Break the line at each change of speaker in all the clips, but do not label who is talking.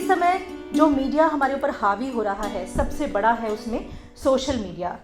इस समय जो मीडिया हमारे ऊपर हावी हो रहा है, सबसे बड़ा है उसमें सोशल मीडिया।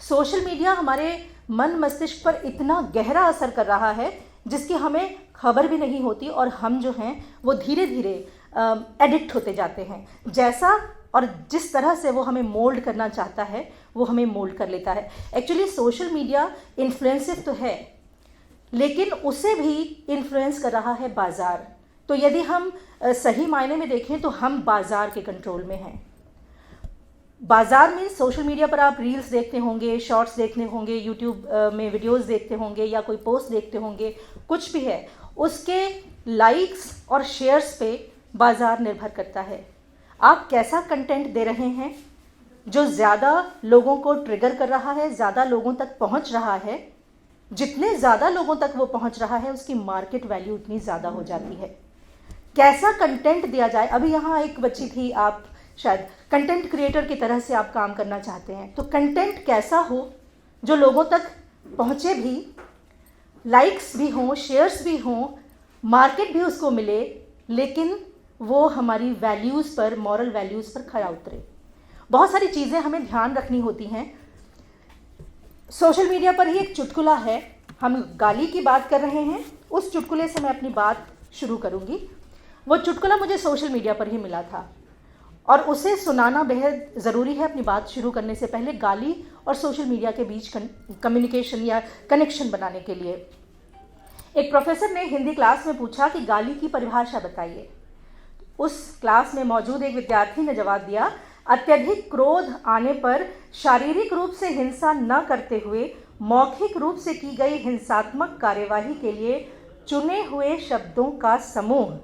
सोशल मीडिया हमारे मन मस्तिष्क पर इतना गहरा असर कर रहा है जिसकी हमें खबर भी नहीं होती, और हम जो हैं वो धीरे धीरे एडिक्ट होते जाते हैं। जैसा और जिस तरह से वो हमें मोल्ड करना चाहता है वो हमें मोल्ड कर लेता है। एक्चुअली सोशल मीडिया इन्फ्लुएंसिव तो है, लेकिन उसे भी इन्फ्लुएंस कर रहा है बाज़ार। तो यदि हम सही मायने में देखें तो हम बाज़ार के कंट्रोल में हैं। बाज़ार में सोशल मीडिया पर आप रील्स देखते होंगे, शॉर्ट्स देखते होंगे, यूट्यूब में वीडियोस देखते होंगे या कोई पोस्ट देखते होंगे, कुछ भी है, उसके लाइक्स और शेयर्स पे बाज़ार निर्भर करता है। आप कैसा कंटेंट दे रहे हैं जो ज़्यादा लोगों को ट्रिगर कर रहा है, ज़्यादा लोगों तक पहुंच रहा है। जितने ज़्यादा लोगों तक वो पहुंच रहा है उसकी मार्केट वैल्यू उतनी ज़्यादा हो जाती है। कैसा कंटेंट दिया जाए। अभी यहाँ एक बच्ची थी, आप शायद कंटेंट क्रिएटर की तरह से आप काम करना चाहते हैं, तो कंटेंट कैसा हो जो लोगों तक पहुँचे भी, लाइक्स भी हों, शेयर्स भी हों, मार्केट भी उसको मिले, लेकिन वो हमारी वैल्यूज़ पर, मॉरल वैल्यूज़ पर खरा उतरे। बहुत सारी चीज़ें हमें ध्यान रखनी होती हैं। सोशल मीडिया पर ही एक चुटकुला है, हम गाली की बात कर रहे हैं, उस चुटकुले से मैं अपनी बात शुरू करूंगी। वो चुटकुला मुझे सोशल मीडिया पर ही मिला था और उसे सुनाना बेहद ज़रूरी है अपनी बात शुरू करने से पहले, गाली और सोशल मीडिया के बीच कम्युनिकेशन या कनेक्शन बनाने के लिए। एक प्रोफेसर ने हिंदी क्लास में पूछा कि गाली की परिभाषा बताइए। उस क्लास में मौजूद एक विद्यार्थी ने जवाब दिया, अत्यधिक क्रोध आने पर शारीरिक रूप से हिंसा न करते हुए मौखिक रूप से की गई हिंसात्मक कार्यवाही के लिए चुने हुए शब्दों का समूह,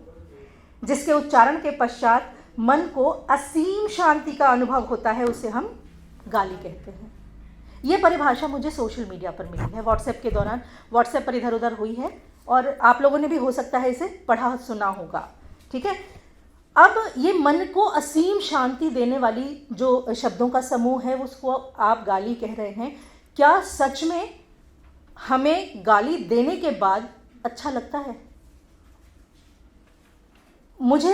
जिसके उच्चारण के पश्चात मन को असीम शांति का अनुभव होता है, उसे हम गाली कहते हैं। ये परिभाषा मुझे सोशल मीडिया पर मिली है, व्हाट्सएप के दौरान, व्हाट्सएप पर इधर उधर हुई है और आप लोगों ने भी हो सकता है इसे पढ़ा सुना होगा। ठीक है, अब ये मन को असीम शांति देने वाली जो शब्दों का समूह है उसको आप गाली कह रहे हैं। क्या सच में हमें गाली देने के बाद अच्छा लगता है? मुझे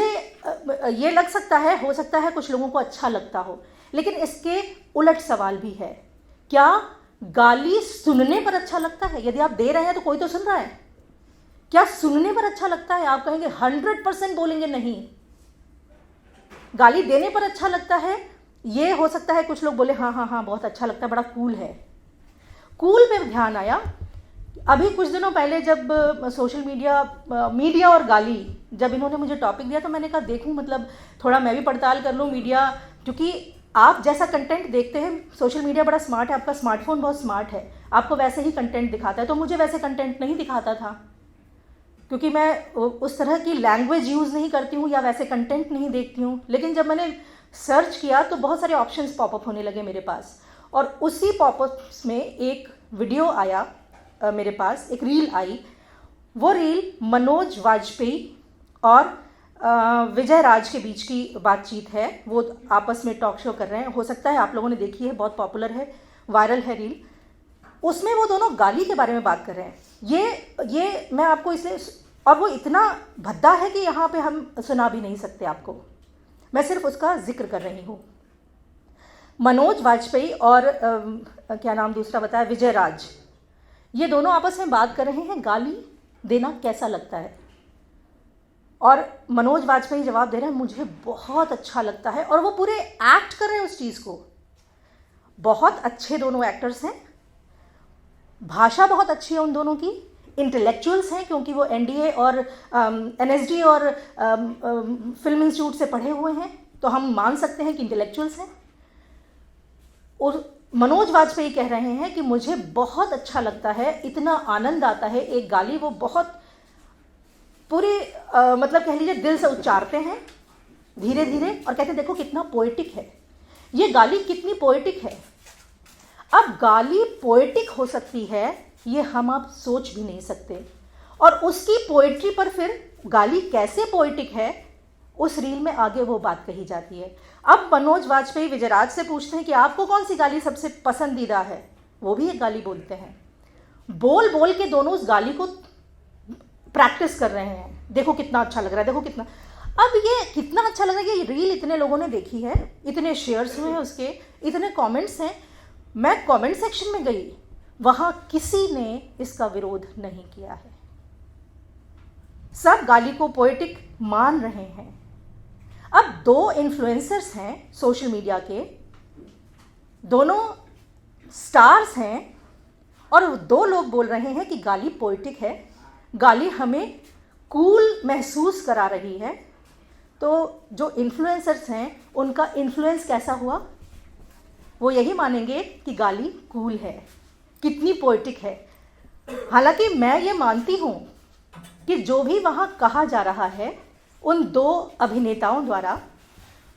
ये लग सकता है, हो सकता है कुछ लोगों को अच्छा लगता हो, लेकिन इसके उलट सवाल भी है। क्या गाली सुनने पर अच्छा लगता है? यदि आप दे रहे हैं तो कोई तो सुन रहा है। क्या सुनने पर अच्छा लगता है? आप कहेंगे 100% बोलेंगे नहीं। गाली देने पर अच्छा लगता है, ये हो सकता है कुछ लोग बोले हाँ हाँ हाँ बहुत अच्छा लगता है, बड़ा कूल है। कूल पे ध्यान आया, अभी कुछ दिनों पहले जब सोशल मीडिया और गाली, जब इन्होंने मुझे टॉपिक दिया तो मैंने कहा देखूं, मतलब थोड़ा मैं भी पड़ताल कर लूं मीडिया, क्योंकि आप जैसा कंटेंट देखते हैं, सोशल मीडिया बड़ा स्मार्ट है, आपका स्मार्टफोन बहुत स्मार्ट है, आपको वैसे ही कंटेंट दिखाता है। तो मुझे वैसे कंटेंट नहीं दिखाता था, क्योंकि मैं उस तरह की लैंग्वेज यूज़ नहीं करती हूँ या वैसे कंटेंट नहीं देखती हूँ। लेकिन जब मैंने सर्च किया तो बहुत सारे ऑप्शंस पॉपअप होने लगे मेरे पास, और उसी पॉपअप्स में एक वीडियो आया मेरे पास, एक रील आई। वो रील मनोज वाजपेयी और विजय राज के बीच की बातचीत है। वो आपस में टॉक शो कर रहे हैं, हो सकता है आप लोगों ने देखी है, बहुत पॉपुलर है, वायरल है रील। उसमें वो दोनों गाली के बारे में बात कर रहे हैं। ये मैं आपको इसलिए, और वो इतना भद्दा है कि यहाँ पे हम सुना भी नहीं सकते आपको, मैं सिर्फ उसका जिक्र कर रही हूँ। मनोज वाजपेयी और क्या नाम दूसरा बताया, विजय राज, ये दोनों आपस में बात कर रहे हैं गाली देना कैसा लगता है। और मनोज वाजपेयी जवाब दे रहे हैं मुझे बहुत अच्छा लगता है, और वो पूरे एक्ट कर रहे हैं उस चीज़ को। बहुत अच्छे दोनों एक्टर्स हैं, भाषा बहुत अच्छी है उन दोनों की, इंटेलेक्चुअल्स हैं क्योंकि वो एनडीए और एनएसडी और फिल्म इंस्टीट्यूट से पढ़े हुए हैं, तो हम मान सकते हैं कि इंटेलेक्चुअल्स हैं। और मनोज वाजपेयी कह रहे हैं कि मुझे बहुत अच्छा लगता है, इतना आनंद आता है, एक गाली वो बहुत पूरी मतलब कह लीजिए दिल से उच्चारते हैं धीरे धीरे, और कहते हैं देखो कितना पोएटिक है, ये गाली कितनी पोएटिक है। अब गाली पोएटिक हो सकती है ये हम आप सोच भी नहीं सकते, और उसकी पोएट्री पर फिर गाली कैसे पोएटिक है उस रील में आगे वो बात कही जाती है। अब मनोज वाजपेयी विजयराज से पूछते हैं कि आपको कौन सी गाली सबसे पसंदीदा है, वो भी एक गाली बोलते हैं। बोल बोल के दोनों उस गाली को प्रैक्टिस कर रहे हैं, देखो कितना अच्छा लग रहा है, देखो कितना। अब ये कितना अच्छा लगा कि ये रील इतने लोगों ने देखी है, इतने शेयर्स हुए हैं उसके, इतने कमेंट्स हैं। मैं कमेंट सेक्शन में गई, वहां किसी ने इसका विरोध नहीं किया है, सब गाली को पोएटिक मान रहे हैं। अब दो इन्फ्लुएंसर्स हैं सोशल मीडिया के, दोनों स्टार्स हैं, और दो लोग बोल रहे हैं कि गाली पोएटिक है, गाली हमें कूल महसूस करा रही है। तो जो इन्फ्लुएंसर्स हैं उनका इन्फ्लुएंस कैसा हुआ? वो यही मानेंगे कि गाली कूल है, कितनी पोएटिक है। हालांकि मैं ये मानती हूँ कि जो भी वहाँ कहा जा रहा है उन दो अभिनेताओं द्वारा,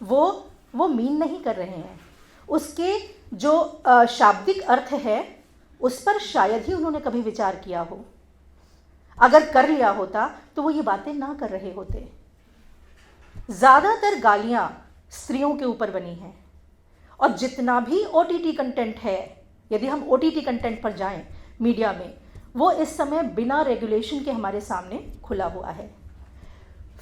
वो मीन नहीं कर रहे हैं। उसके जो शाब्दिक अर्थ है उस पर शायद ही उन्होंने कभी विचार किया हो। अगर कर लिया होता तो वो ये बातें ना कर रहे होते। ज़्यादातर गालियाँ स्त्रियों के ऊपर बनी हैं, और जितना भी OTT कंटेंट है, यदि हम OTT कंटेंट पर जाएं मीडिया में, वो इस समय बिना रेगुलेशन के हमारे सामने खुला हुआ है।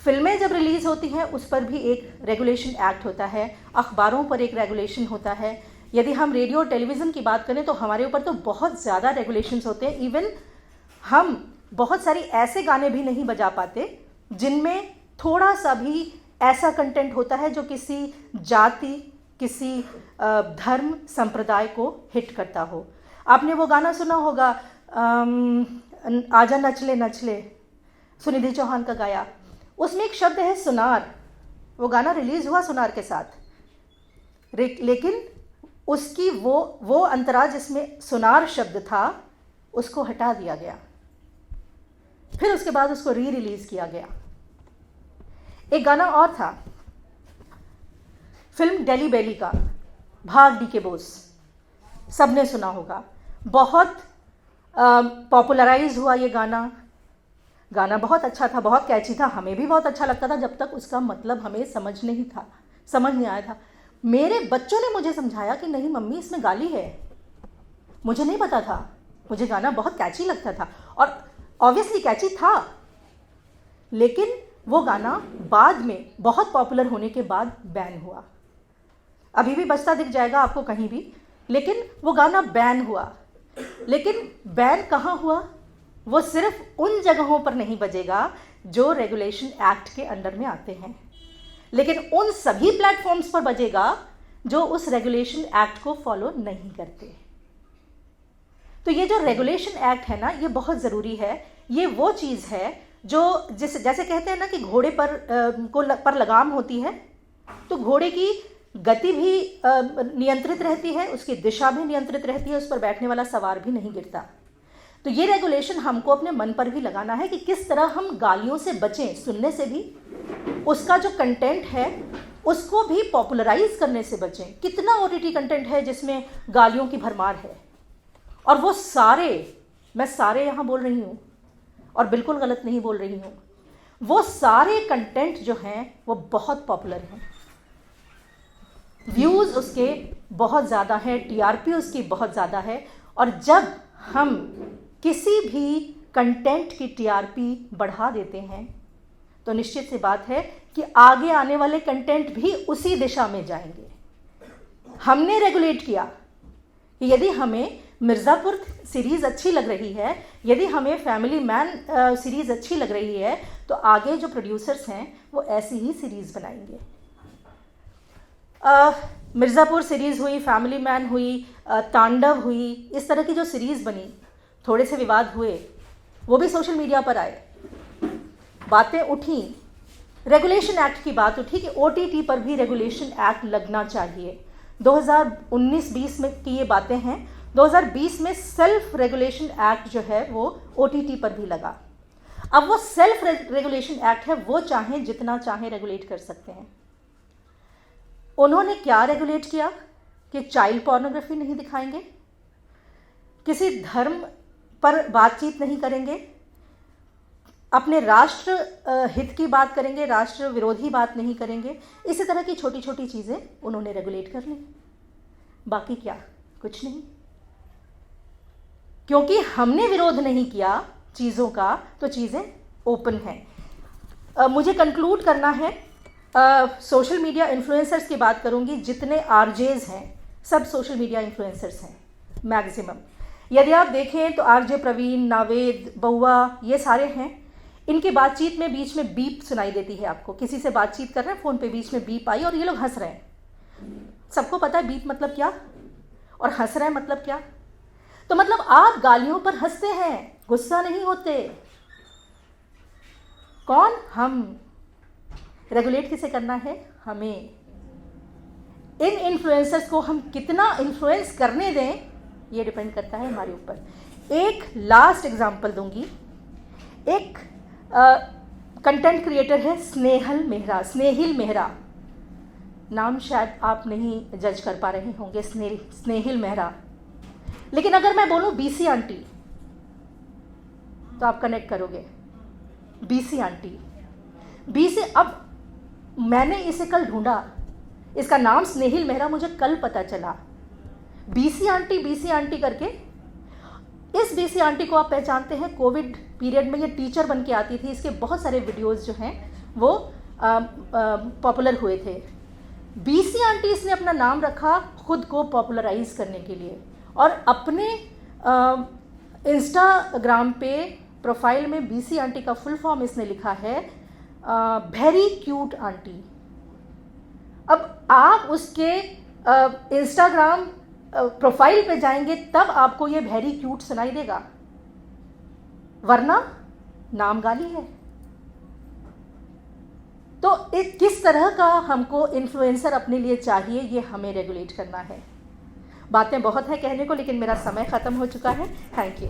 फिल्में जब रिलीज़ होती हैं उस पर भी एक रेगुलेशन एक्ट होता है, अखबारों पर एक रेगुलेशन होता है। यदि हम रेडियो और टेलीविज़न की बात करें तो हमारे ऊपर तो बहुत ज़्यादा रेगुलेशंस होते हैं। इवन हम बहुत सारी ऐसे गाने भी नहीं बजा पाते जिनमें थोड़ा सा भी ऐसा कंटेंट होता है जो किसी जाति, किसी धर्म, संप्रदाय को हिट करता हो। आपने वो गाना सुना होगा, आजा नचले नचले, सुनिधि चौहान का गाया। उसमें एक शब्द है सुनार। वो गाना रिलीज़ हुआ सुनार के साथ, लेकिन उसकी वो अंतरा जिसमें सुनार शब्द था उसको हटा दिया गया, फिर उसके बाद उसको रिलीज़ किया गया। एक गाना और था फिल्म डेली बेली का, भाग डी के बोस, सबने सुना होगा। बहुत पॉपुलराइज हुआ ये गाना बहुत अच्छा था, बहुत कैची था, हमें भी बहुत अच्छा लगता था जब तक उसका मतलब हमें समझ नहीं आया था। मेरे बच्चों ने मुझे समझाया कि नहीं मम्मी इसमें गाली है, मुझे नहीं पता था, मुझे गाना बहुत कैची लगता था, और ऑब्वियसली कैची था, लेकिन वो गाना बाद में बहुत पॉपुलर होने के बाद बैन हुआ। अभी भी बजता दिख जाएगा आपको कहीं भी, लेकिन वो गाना बैन हुआ। लेकिन बैन कहाँ हुआ? वो सिर्फ उन जगहों पर नहीं बजेगा जो रेगुलेशन एक्ट के अंडर में आते हैं, लेकिन उन सभी प्लेटफॉर्म्स पर बजेगा जो उस रेगुलेशन एक्ट को फॉलो नहीं करते। तो ये जो रेगुलेशन एक्ट है ना, ये बहुत ज़रूरी है। ये वो चीज़ है जो जैसे कहते हैं ना कि घोड़े पर लगाम होती है, तो घोड़े की गति भी नियंत्रित रहती है, उसकी दिशा भी नियंत्रित रहती है, उस पर बैठने वाला सवार भी नहीं गिरता। तो ये रेगुलेशन हमको अपने मन पर भी लगाना है कि किस तरह हम गालियों से बचें, सुनने से भी, उसका जो कंटेंट है उसको भी पॉपुलराइज करने से बचें। कितना OTT कंटेंट है जिसमें गालियों की भरमार है, और वो सारे, मैं सारे यहाँ बोल रही हूँ और बिल्कुल गलत नहीं बोल रही हूँ, वो सारे कंटेंट जो हैं वो बहुत पॉपुलर हैं, व्यूज़ उसके बहुत ज़्यादा हैं, TRP उसकी बहुत ज़्यादा है। और जब हम किसी भी कंटेंट की TRP बढ़ा देते हैं तो निश्चित सी बात है कि आगे आने वाले कंटेंट भी उसी दिशा में जाएंगे। हमने रेगुलेट किया कि यदि हमें मिर्ज़ापुर सीरीज़ अच्छी लग रही है, यदि हमें फैमिली मैन सीरीज़ अच्छी लग रही है, तो आगे जो प्रोड्यूसर्स हैं वो ऐसी ही सीरीज़ बनाएंगे। मिर्ज़ापुर सीरीज़ हुई, फैमिली मैन हुई, तांडव हुई, इस तरह की जो सीरीज़ बनी, थोड़े से विवाद हुए, वो भी सोशल मीडिया पर आए, बातें उठी, रेगुलेशन एक्ट की बात उठी कि OTT पर भी रेगुलेशन एक्ट लगना चाहिए। 2019-20 में की ये बातें हैं, 2020 में सेल्फ रेगुलेशन एक्ट जो है वो OTT पर भी लगा। अब वो सेल्फ रेगुलेशन एक्ट है, वो चाहें जितना चाहें रेगुलेट कर सकते हैं। उन्होंने क्या रेगुलेट किया कि चाइल्ड पोर्नोग्राफी नहीं दिखाएंगे, किसी धर्म पर बातचीत नहीं करेंगे, अपने राष्ट्र हित की बात करेंगे, राष्ट्र विरोधी बात नहीं करेंगे। इसी तरह की छोटी छोटी चीज़ें उन्होंने रेगुलेट कर ली, बाकी क्या, कुछ नहीं। क्योंकि हमने विरोध नहीं किया चीज़ों का, तो चीज़ें ओपन हैं। मुझे कंक्लूड करना है सोशल मीडिया इन्फ्लुएंसर्स की बात करूंगी, जितने आरजेज हैं सब सोशल मीडिया इन्फ्लुएंसर्स हैं मैक्सिमम। यदि आप देखें तो आरजे प्रवीण, नावेद, बउआ, ये सारे हैं। इनकी बातचीत में बीच में बीप सुनाई देती है आपको, किसी से बातचीत कर रहे हैं फ़ोन पे, बीच में बीप आई और ये लोग हंस रहे हैं। सबको पता है बीप मतलब क्या और हंस रहे हैं मतलब क्या। तो मतलब आप गालियों पर हंसते हैं, गुस्सा नहीं होते। कौन? हम। रेगुलेट किसे करना है? हमें। इन इन्फ्लुएंसर्स को हम कितना इन्फ्लुएंस करने दें ये डिपेंड करता है हमारे ऊपर। एक लास्ट एग्जांपल दूंगी। एक कंटेंट क्रिएटर है स्नेहिल मेहरा, नाम शायद आप नहीं जज कर पा रहे होंगे, स्नेहिल मेहरा। लेकिन अगर मैं बोलूं बीसी आंटी तो आप कनेक्ट करोगे। BC aunty, BC. अब मैंने इसे कल ढूंढा, इसका नाम स्नेहिल मेहरा मुझे कल पता चला। बीसी आंटी करके। इस बीसी आंटी को आप पहचानते हैं, कोविड पीरियड में ये टीचर बन के आती थी। इसके बहुत सारे वीडियोस जो हैं वो पॉपुलर हुए थे। बीसी आंटी इसने अपना नाम रखा खुद को पॉपुलराइज करने के लिए, और अपने इंस्टाग्राम पे प्रोफाइल में बीसी आंटी का फुल फॉर्म इसने लिखा है वेरी क्यूट आंटी। अब आप उसके इंस्टाग्राम प्रोफाइल पे जाएंगे तब आपको ये वेरी क्यूट सुनाई देगा, वरना नाम गाली है। तो किस तरह का हमको इन्फ्लुएंसर अपने लिए चाहिए ये हमें रेगुलेट करना है। बातें बहुत है कहने को, लेकिन मेरा समय ख़त्म हो चुका है। Thank you.